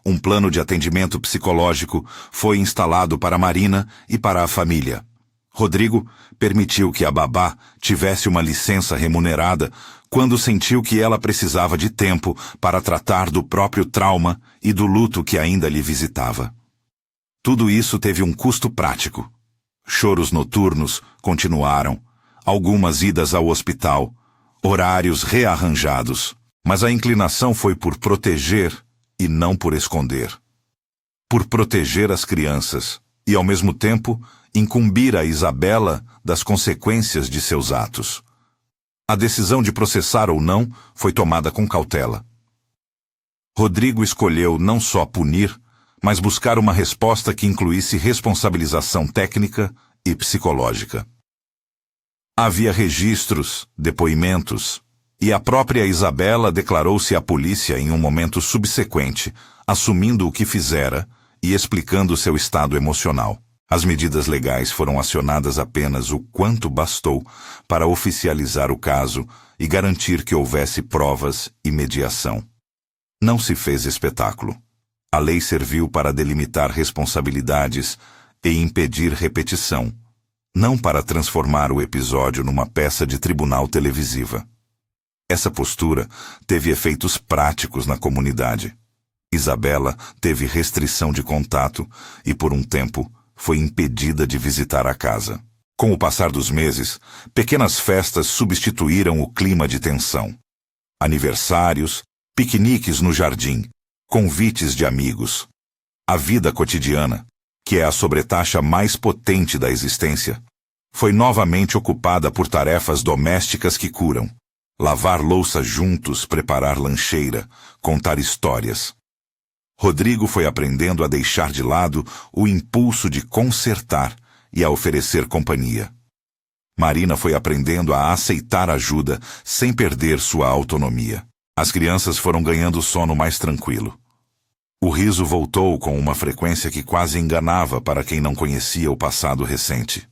Um plano de atendimento psicológico foi instalado para Marina e para a família. Rodrigo permitiu que a babá tivesse uma licença remunerada quando sentiu que ela precisava de tempo para tratar do próprio trauma e do luto que ainda lhe visitava. Tudo isso teve um custo prático. Choros noturnos continuaram, algumas idas ao hospital, horários rearranjados, mas a inclinação foi por proteger e não por esconder. Por proteger as crianças e, ao mesmo tempo, incumbir a Isabela das consequências de seus atos. A decisão de processar ou não foi tomada com cautela. Rodrigo escolheu não só punir, mas buscar uma resposta que incluísse responsabilização técnica e psicológica. Havia registros, depoimentos, e a própria Isabela declarou-se à polícia em um momento subsequente, assumindo o que fizera e explicando seu estado emocional. As medidas legais foram acionadas apenas o quanto bastou para oficializar o caso e garantir que houvesse provas e mediação. Não se fez espetáculo. A lei serviu para delimitar responsabilidades e impedir repetição, não para transformar o episódio numa peça de tribunal televisiva. Essa postura teve efeitos práticos na comunidade. Isabela teve restrição de contato e, por um tempo, foi impedida de visitar a casa. Com o passar dos meses, pequenas festas substituíram o clima de tensão. Aniversários, piqueniques no jardim, convites de amigos. A vida cotidiana, que é a sobretaxa mais potente da existência, foi novamente ocupada por tarefas domésticas que curam. Lavar louça juntos, preparar lancheira, contar histórias. Rodrigo foi aprendendo a deixar de lado o impulso de consertar e a oferecer companhia. Marina foi aprendendo a aceitar ajuda sem perder sua autonomia. As crianças foram ganhando sono mais tranquilo. O riso voltou com uma frequência que quase enganava para quem não conhecia o passado recente.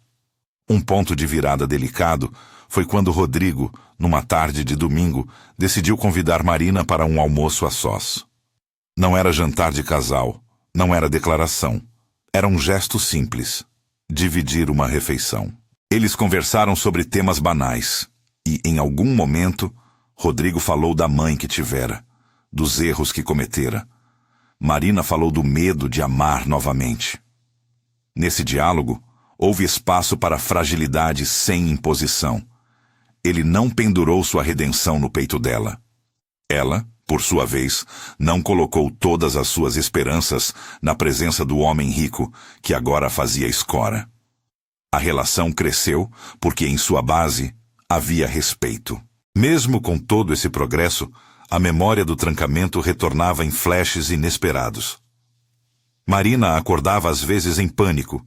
Um ponto de virada delicado foi quando Rodrigo, numa tarde de domingo, decidiu convidar Marina para um almoço a sós. Não era jantar de casal, não era declaração. Era um gesto simples: dividir uma refeição. Eles conversaram sobre temas banais e, em algum momento, Rodrigo falou da mãe que tivera, dos erros que cometera. Marina falou do medo de amar novamente. Nesse diálogo, houve espaço para fragilidade sem imposição. Ele não pendurou sua redenção no peito dela. Ela, por sua vez, não colocou todas as suas esperanças na presença do homem rico, que agora fazia escora. A relação cresceu porque em sua base havia respeito. Mesmo com todo esse progresso, a memória do trancamento retornava em flashes inesperados. Marina acordava às vezes em pânico,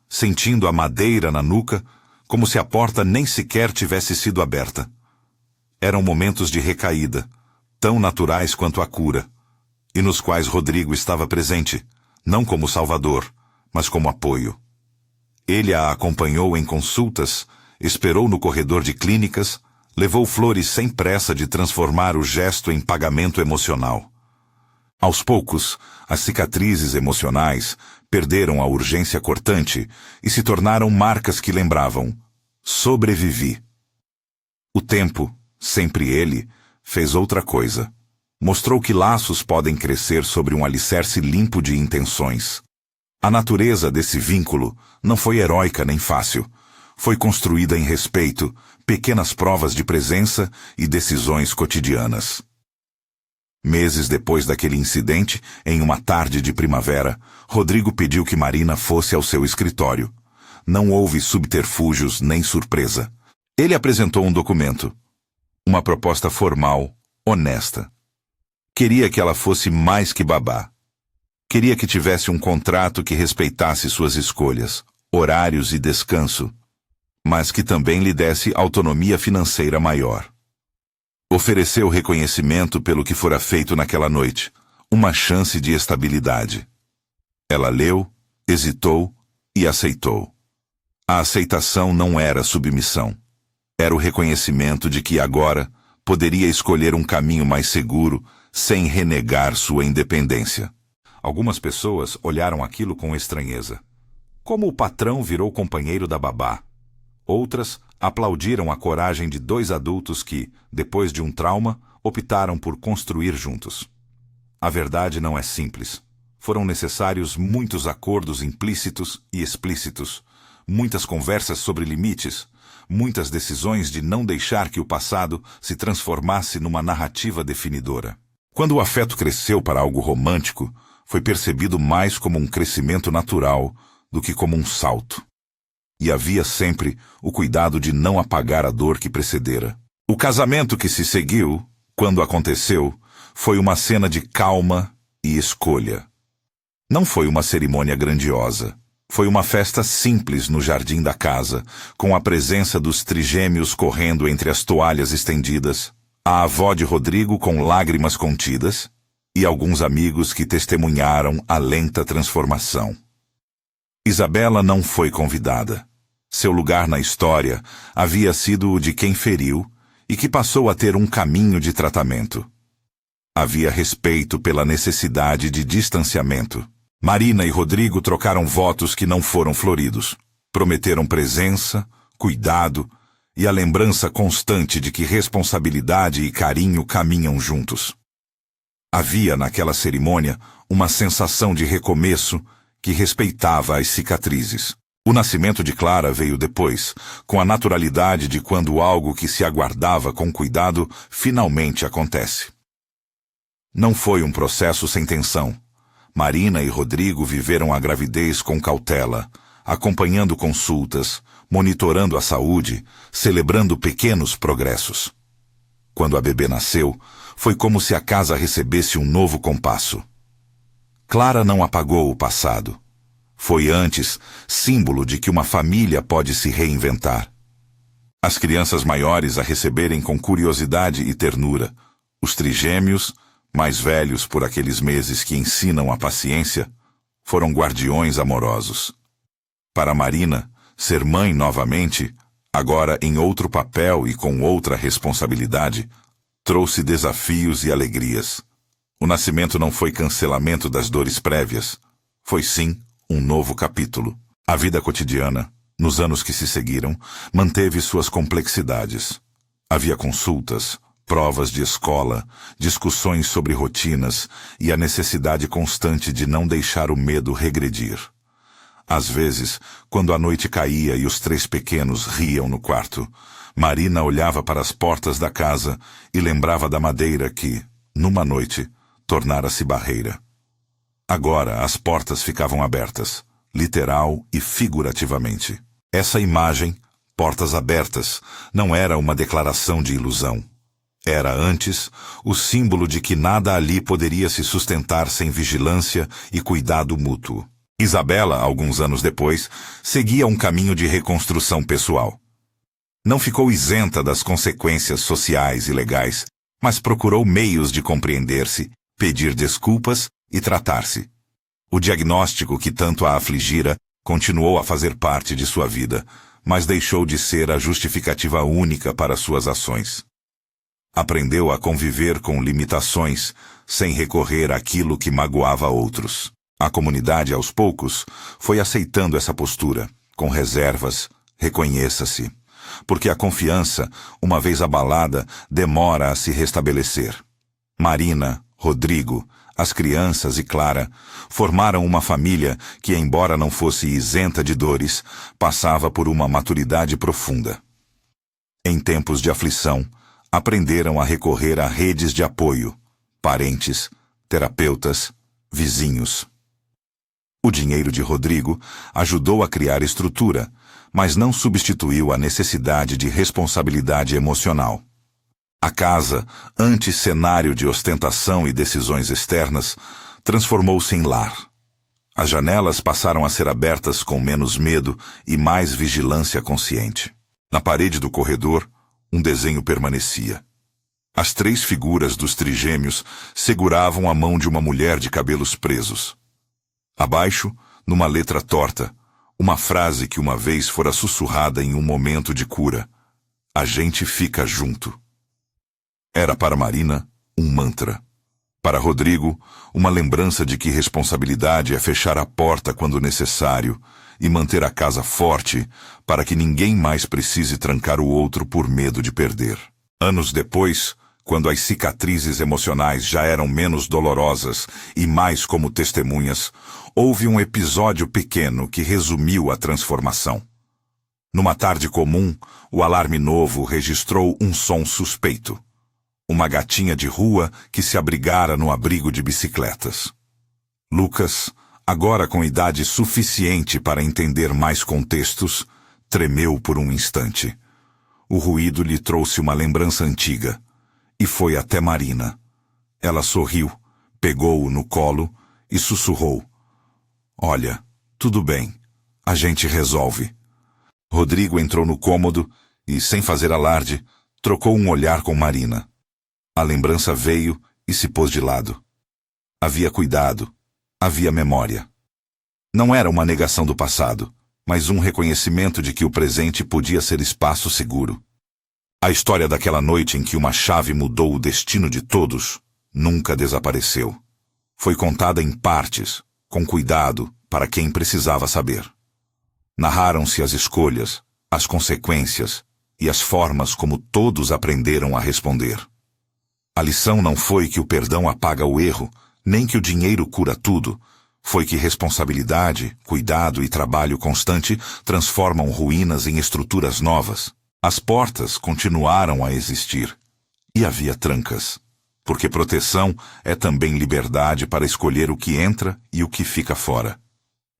sentindo a madeira na nuca, como se a porta nem sequer tivesse sido aberta. Eram momentos de recaída, tão naturais quanto a cura, e nos quais Rodrigo estava presente, não como salvador, mas como apoio. Ele a acompanhou em consultas esperou no corredor de clínicas, levou flores sem pressa de transformar o gesto em pagamento emocional. Aos poucos, as cicatrizes emocionais perderam a urgência cortante e se tornaram marcas que lembravam: sobrevivi. O tempo, sempre ele, fez outra coisa. Mostrou que laços podem crescer sobre um alicerce limpo de intenções. A natureza desse vínculo não foi heróica nem fácil. Foi construída em respeito, pequenas provas de presença e decisões cotidianas. Meses depois daquele incidente, em uma tarde de primavera, Rodrigo pediu que Marina fosse ao seu escritório. Não houve subterfúgios nem surpresa. Ele apresentou um documento. Uma proposta formal, honesta. Queria que ela fosse mais que babá. Queria que tivesse um contrato que respeitasse suas escolhas, horários e descanso, mas que também lhe desse autonomia financeira maior. Ofereceu reconhecimento pelo que fora feito naquela noite, uma chance de estabilidade. Ela leu, hesitou e aceitou. A aceitação não era submissão. Era o reconhecimento de que agora poderia escolher um caminho mais seguro sem renegar sua independência. Algumas pessoas olharam aquilo com estranheza. Como o patrão virou companheiro da babá. Outras aplaudiram a coragem de dois adultos que, depois de um trauma, optaram por construir juntos. A verdade não é simples. Foram necessários muitos acordos implícitos e explícitos, muitas conversas sobre limites, muitas decisões de não deixar que o passado se transformasse numa narrativa definidora. Quando o afeto cresceu para algo romântico, foi percebido mais como um crescimento natural do que como um salto. E havia sempre o cuidado de não apagar a dor que precedera. O casamento que se seguiu, quando aconteceu, foi uma cena de calma e escolha. Não foi uma cerimônia grandiosa. Foi uma festa simples no jardim da casa, com a presença dos trigêmeos correndo entre as toalhas estendidas, a avó de Rodrigo com lágrimas contidas e alguns amigos que testemunharam a lenta transformação. Isabela não foi convidada. Seu lugar na história havia sido o de quem feriu e que passou a ter um caminho de tratamento. Havia respeito pela necessidade de distanciamento. Marina e Rodrigo trocaram votos que não foram floridos. Prometeram presença, cuidado e a lembrança constante de que responsabilidade e carinho caminham juntos. Havia naquela cerimônia uma sensação de recomeço que respeitava as cicatrizes. O nascimento de Clara veio depois, com a naturalidade de quando algo que se aguardava com cuidado finalmente acontece. Não foi um processo sem tensão. Marina e Rodrigo viveram a gravidez com cautela, acompanhando consultas, monitorando a saúde, celebrando pequenos progressos. Quando a bebê nasceu, foi como se a casa recebesse um novo compasso. Clara não apagou o passado. Foi antes símbolo de que uma família pode se reinventar. As crianças maiores a receberem com curiosidade e ternura, os trigêmeos, mais velhos por aqueles meses que ensinam a paciência, foram guardiões amorosos. Para Marina, ser mãe novamente, agora em outro papel e com outra responsabilidade, trouxe desafios e alegrias. O nascimento não foi cancelamento das dores prévias, foi sim um novo capítulo. A vida cotidiana, nos anos que se seguiram, manteve suas complexidades. Havia consultas, provas de escola, discussões sobre rotinas e a necessidade constante de não deixar o medo regredir. Às vezes, quando a noite caía e os três pequenos riam no quarto, Marina olhava para as portas da casa e lembrava da madeira que, numa noite, tornara-se barreira. Agora as portas ficavam abertas, literal e figurativamente. Essa imagem, portas abertas, não era uma declaração de ilusão. Era, antes, o símbolo de que nada ali poderia se sustentar sem vigilância e cuidado mútuo. Isabela, alguns anos depois, seguia um caminho de reconstrução pessoal. Não ficou isenta das consequências sociais e legais, mas procurou meios de compreender-se, pedir desculpas e tratar-se. O diagnóstico que tanto a afligira Continuou a fazer parte de sua vida, mas deixou de ser a justificativa única para suas ações. Aprendeu a conviver com limitações, sem recorrer àquilo que magoava outros. A comunidade, aos poucos, foi aceitando essa postura, com reservas, reconheça-se. Porque a confiança, uma vez abalada, demora a se restabelecer. Marina, Rodrigo, as crianças e Clara formaram uma família que, embora não fosse isenta de dores, passava por uma maturidade profunda. Em tempos de aflição, aprenderam a recorrer a redes de apoio, parentes, terapeutas, vizinhos. O dinheiro de Rodrigo ajudou a criar estrutura, mas não substituiu a necessidade de responsabilidade emocional. A casa, antes cenário de ostentação e decisões externas, transformou-se em lar. As janelas passaram a ser abertas com menos medo e mais vigilância consciente. Na parede do corredor, um desenho permanecia. As 3 figuras dos trigêmeos seguravam a mão de uma mulher de cabelos presos. Abaixo, numa letra torta, uma frase que uma vez fora sussurrada em um momento de cura: "A gente fica junto." Era para Marina um mantra. Para Rodrigo, uma lembrança de que responsabilidade é fechar a porta quando necessário e manter a casa forte para que ninguém mais precise trancar o outro por medo de perder. Anos depois, quando as cicatrizes emocionais já eram menos dolorosas e mais como testemunhas, houve um episódio pequeno que resumiu a transformação. Numa tarde comum, o alarme novo registrou um som suspeito. Uma gatinha de rua que se abrigara no abrigo de bicicletas. Lucas, agora com idade suficiente para entender mais contextos, tremeu por um instante. O ruído lhe trouxe uma lembrança antiga, e foi até Marina. Ela sorriu, pegou-o no colo e sussurrou: "Olha, tudo bem, a gente resolve." Rodrigo entrou no cômodo e, sem fazer alarde, trocou um olhar com Marina. A lembrança veio e se pôs de lado. Havia cuidado, havia memória. Não era uma negação do passado, mas um reconhecimento de que o presente podia ser espaço seguro. A história daquela noite em que uma chave mudou o destino de todos nunca desapareceu. Foi contada em partes, com cuidado, para quem precisava saber. Narraram-se as escolhas, as consequências e as formas como todos aprenderam a responder. A lição não foi que o perdão apaga o erro, nem que o dinheiro cura tudo. Foi que responsabilidade, cuidado e trabalho constante transformam ruínas em estruturas novas. As portas continuaram a existir. E havia trancas. Porque proteção é também liberdade para escolher o que entra e o que fica fora.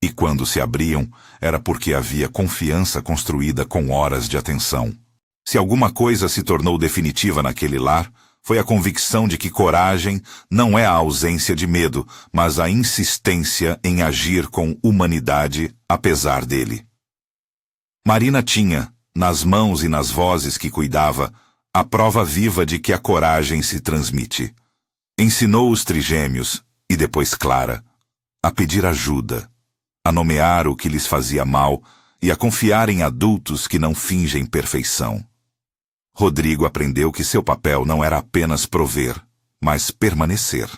E quando se abriam, era porque havia confiança construída com horas de atenção. Se alguma coisa se tornou definitiva naquele lar, foi a convicção de que coragem não é a ausência de medo, mas a insistência em agir com humanidade apesar dele. Marina tinha, nas mãos e nas vozes que cuidava, a prova viva de que a coragem se transmite. Ensinou os trigêmeos, e depois Clara, a pedir ajuda, a nomear o que lhes fazia mal e a confiar em adultos que não fingem perfeição. Rodrigo aprendeu que seu papel não era apenas prover, mas permanecer.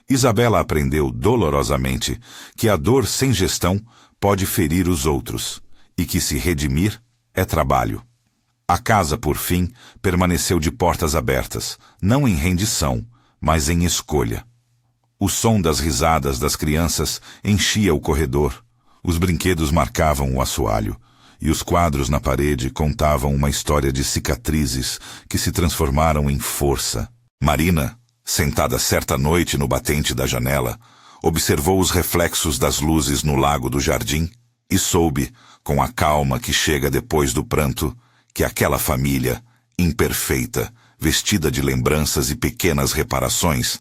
Isabela aprendeu dolorosamente que a dor sem gestão pode ferir os outros e que se redimir é trabalho. A casa, por fim, permaneceu de portas abertas, não em rendição, mas em escolha. O som das risadas das crianças enchia o corredor, os brinquedos marcavam o assoalho, e os quadros na parede contavam uma história de cicatrizes que se transformaram em força. Marina, sentada certa noite no batente da janela, observou os reflexos das luzes no lago do jardim e soube, com a calma que chega depois do pranto, que aquela família, imperfeita, vestida de lembranças e pequenas reparações,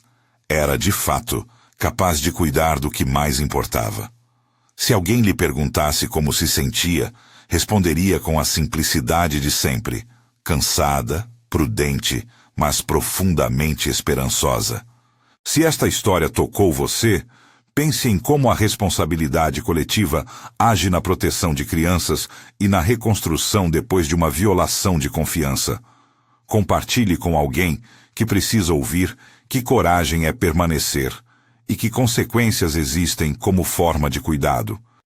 era, de fato, capaz de cuidar do que mais importava. Se alguém lhe perguntasse como se sentia, responderia com a simplicidade de sempre, cansada, prudente, mas profundamente esperançosa. Se esta história tocou você, Pense em como a responsabilidade coletiva age na proteção de crianças e na reconstrução depois de uma violação de confiança. Compartilhe com alguém que precisa ouvir que coragem é permanecer e que consequências existem como forma de cuidado.